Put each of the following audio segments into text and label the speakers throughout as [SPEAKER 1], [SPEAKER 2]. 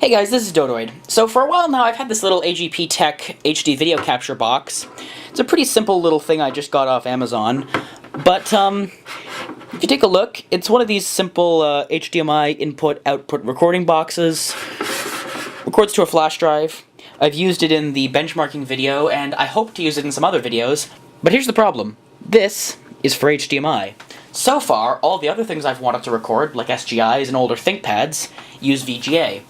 [SPEAKER 1] Hey guys, this is Dodoid. So for a while now I've had this little AGP Tech HD video capture box. It's a pretty simple little thing I just got off Amazon. But if you take a look, it's one of these simple HDMI input-output recording boxes. Records to a flash drive. I've used it in the benchmarking video and I hope to use it in some other videos. But here's the problem. This is for HDMI. So far, all the other things I've wanted to record, like SGIs and older ThinkPads, use VGA.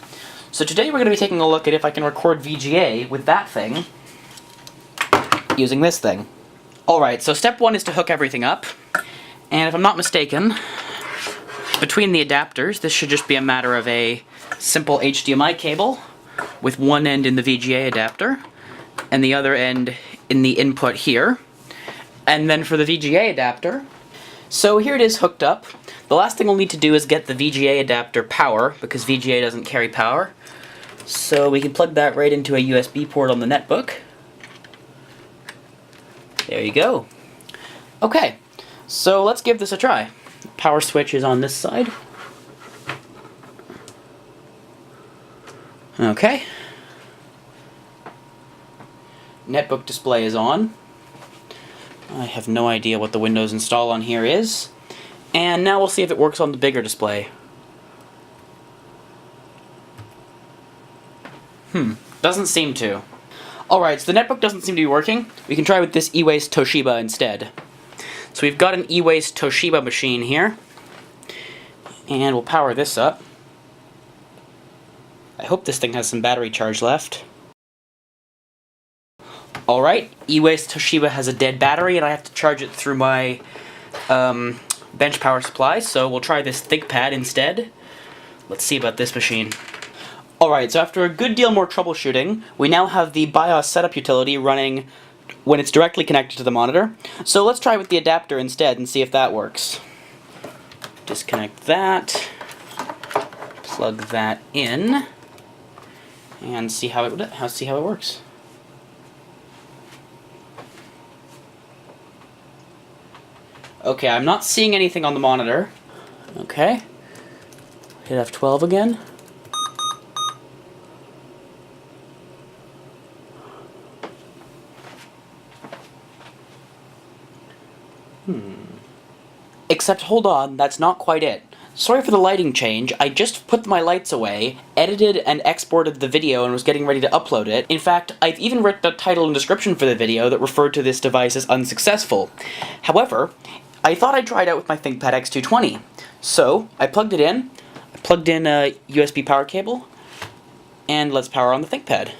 [SPEAKER 1] So today we're going to be taking a look at if I can record VGA with that thing, using this thing. Alright, so step one is to hook everything up, and if I'm not mistaken, between the adapters, this should just be a matter of a simple HDMI cable, with one end in the VGA adapter, and the other end in the input here. And then for the VGA adapter, so here it is hooked up. The last thing we'll need to do is get the VGA adapter power, because VGA doesn't carry power. So we can plug that right into a USB port on the netbook. There you go. Okay, so let's give this a try. Power switch is on this side. Okay. Netbook display is on. I have no idea what the Windows install on here is. And now we'll see if it works on the bigger display. Doesn't seem to. Alright, so the netbook doesn't seem to be working. We can try with this EWaste Toshiba instead. So we've got an EWaste Toshiba machine here. And we'll power this up. I hope this thing has some battery charge left. Alright, EWaste Toshiba has a dead battery and I have to charge it through my bench power supply, so we'll try this ThinkPad instead. Let's see about this machine. Alright, so after a good deal more troubleshooting, we now have the BIOS setup utility running when it's directly connected to the monitor. So let's try with the adapter instead and see if that works. Disconnect that, plug that in, and see how it works. Okay, I'm not seeing anything on the monitor. Okay. Hit F12 again. Except, hold on, that's not quite it. Sorry for the lighting change, I just put my lights away, edited and exported the video and was getting ready to upload it. In fact, I've even written a title and description for the video that referred to this device as unsuccessful. However, I thought I'd try it out with my ThinkPad X220. So, I plugged it in, I plugged in a USB power cable, and let's power on the ThinkPad.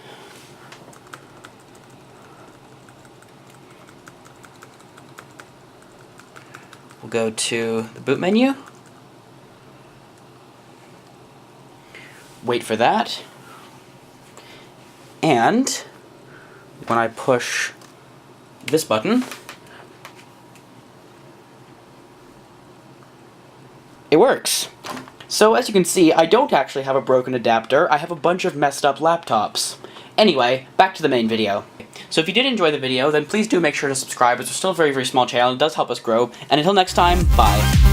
[SPEAKER 1] We'll go to the boot menu, wait for that, and when I push this button, it works. So as you can see, I don't actually have a broken adapter, I have a bunch of messed up laptops. Anyway, back to the main video. So if you did enjoy the video, then please do make sure to subscribe, as we're still a very, very small channel, it does help us grow, and until next time, bye.